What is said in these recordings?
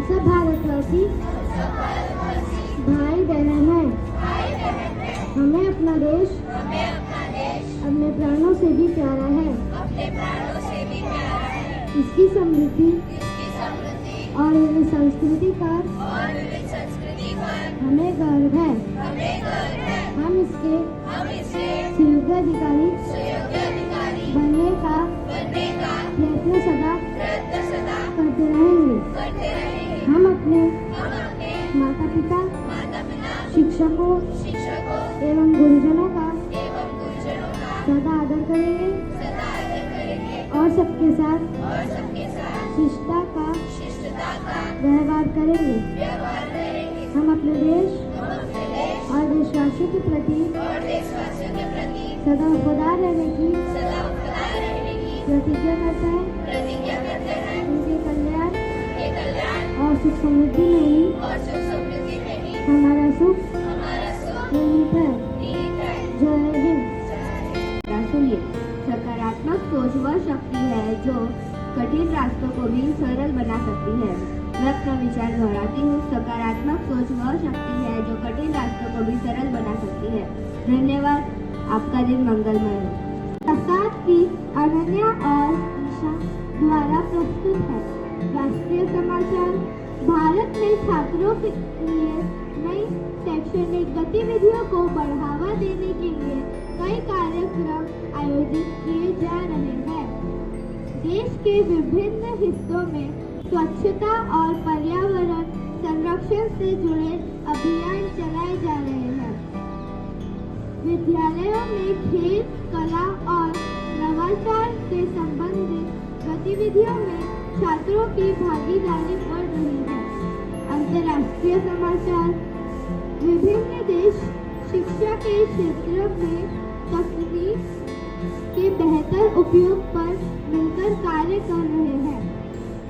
सब भारतवासी भाई बहन हैं। हमें अपना देश अपने प्राणों से भी प्यारा है। इसकी समृद्धि और संस्कृति पर हमें गर्व है। हम इसके सुयोग्य अधिकारी बनने का प्रयत्न सदा करते रहेंगे। हम अपने माता पिता, शिक्षकों एवं गुरुजनों का सदा आदर करेंगे और सबके साथ शिष्टता का व्यवहार करेंगे। हम अपने देश और देशवासियों के प्रति सदा वफादार रहने की प्रतिज्ञा करते हैं। उनके कल्याण और सुख समृद्धि में ही हमारा सुख निहित है। जय हिंद। सुनिए, सकारात्मक सोच वह शक्ति है जो कठिन रास्तों को भी सरल बना सकती है। मैं अपना विचार दोहराती हूँ। सकारात्मक सोच वह शक्ति है जो कठिन रास्तों को भी सरल बना सकती है। धन्यवाद। आपका दिन मंगलमय हो। प्रसाद की अनन्या और ईशा द्वारा प्रस्तुत है राष्ट्रीय समाचार। भारत में छात्रों के लिए नई शैक्षणिक गतिविधियों को बढ़ावा देने के लिए कई कार्यक्रम आयोजित किए जा रहे हैं। देश के विभिन्न हिस्सों में स्वच्छता और पर्यावरण संरक्षण से जुड़े अभियान चलाए जा रहे हैं। विद्यालयों में खेल, कला और नवाचार से संबंधित गतिविधियों में छात्रों की भागीदारी बढ़ रही है। अंतर्राष्ट्रीय समाचार। विभिन्न देश शिक्षा के क्षेत्र में तकनीक के बेहतर उपयोग पर मिलकर कार्य कर रहे हैं।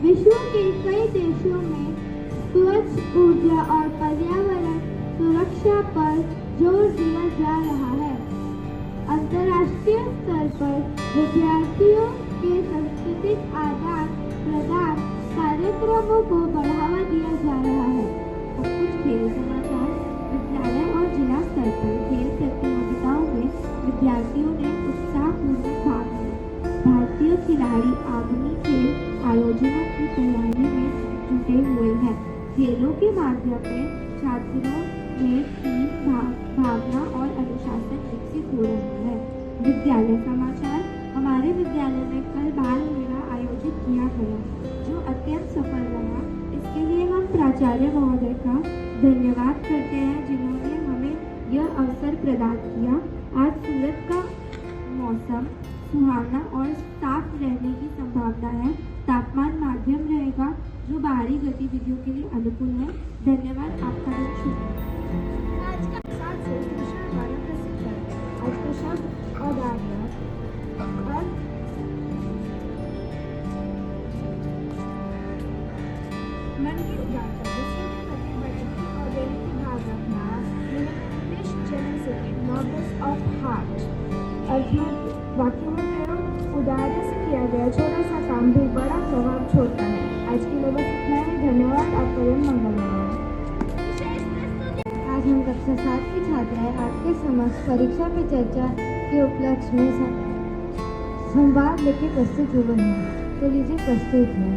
विश्व के कई देशों में स्वच्छ ऊर्जा और पर्यावरण सुरक्षा पर जोर दिया जा रहा है। अंतर्राष्ट्रीय स्तर पर विद्यार्थियों के सांस्कृतिक आदान प्रदान कार्यक्रमों को बढ़ावा दिया जा रहा है। अब कुछ खेल समाचार। विद्यालय और जिला स्तर पर खेल प्रतियोगिताओं में विद्यार्थियों ने उत्साहपूर्वक भाग लिया। भारतीय खिलाड़ी आगामी खेल आयोजनों की तैयारी में जुटे हुए हैं। खेलों के माध्यम से छात्रों में टीम भावना और अनुशासन विकसित हो रही है। विद्यालय समाचार। हमारे विद्यालय में कल बाल मेला आयोजित किया गया जो अत्यंत सफल रहा। इसके लिए हम प्राचार्य महोदय का धन्यवाद करते हैं जिन्होंने हमें यह अवसर प्रदान किया। आज सूरत का मौसम सुहावना और साफ रहने की संभावना है। तापमान मध्यम रहेगा जो बाहरी गतिविधियों के लिए अनुकूल है। धन्यवाद। आपका दिन शुभ हो। आज का साथ से कृष्ण द्वारा प्रसिद्ध है। आज का शब्द औदार्य और मन की उदारता दूसरों के प्रति बढ़ती और देने की भाव रखना। नोबल्स ऑफ हार्ट अर्थात वाक्य में प्रयोग उदारता से किया गया छोटा सा काम भी बड़ा प्रभाव छोड़ता है। आज के लिए बस इतना ही। धन्यवाद। आपका दिन मंगलमय हो। आज हम कक्षा 7 की छात्राएं आपके समक्ष परीक्षा पे चर्चा के उपलक्ष्य में संवाद लेके प्रस्तुत हो गए हैं। तो लीजिए प्रस्तुत है।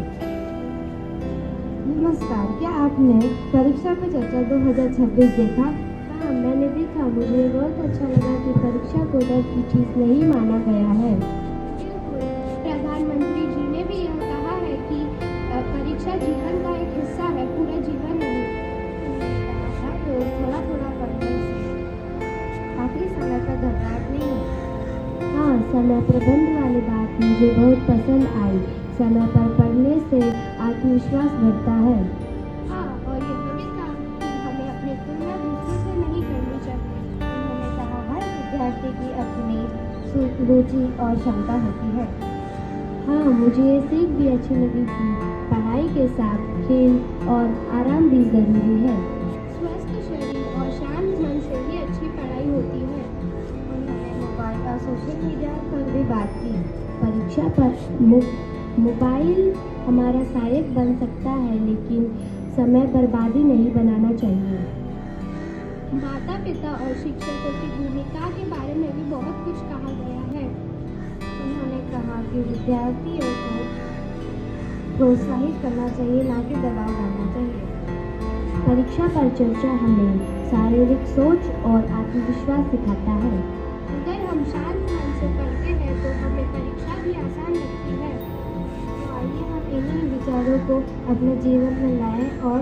नमस्कार, क्या आपने परीक्षा पे चर्चा 2026 देखा? हाँ, मैंने देखा। मुझे बहुत अच्छा लगा कि परीक्षा को डर की चीज नहीं माना गया है। प्रधानमंत्री जी ने भी यह कहा है कि परीक्षा जीवन का एक हिस्सा है, पूरा जीवन नहीं। थोड़ा थोड़ा पढ़ने से काफी समय पर घबराहट नहीं होती। हाँ, समय प्रबंध वाली बात मुझे बहुत पसंद आई। समय पर पढ़ने से आत्मविश्वास बढ़ता है। हाँ, और ये भी कहा कि हमें अपनी तुलना दूसरों से नहीं करनी चाहिए। उन्होंने कहा हर विद्यार्थी की अपनी रुचि और क्षमता होती है। हाँ, मुझे ये सीख भी अच्छी लगी कि पढ़ाई के साथ खेल और आराम भी जरूरी है। स्वस्थ शरीर और शांत मन से ही अच्छी पढ़ाई होती है। उन्होंने मोबाइल और सोशल मीडिया पर भी बात की। परीक्षा पर मोबाइल हमारा सहायक बन सकता है, लेकिन समय बर्बादी नहीं बनाना चाहिए। माता पिता और शिक्षकों की भूमिका के बारे में भी बहुत कुछ कहा गया है। उन्होंने कहा कि विद्यार्थियों को प्रोत्साहित करना चाहिए, ना कि दबाव डालना चाहिए। परीक्षा पर चर्चा हमें शारीरिक सोच और आत्मविश्वास सिखाता है। अगर हम शांत मन से पढ़ते हैं तो हमें परीक्षा भी आसान लगती है। तो आइए हम इन्हीं विचारों को अपने जीवन में लाएं और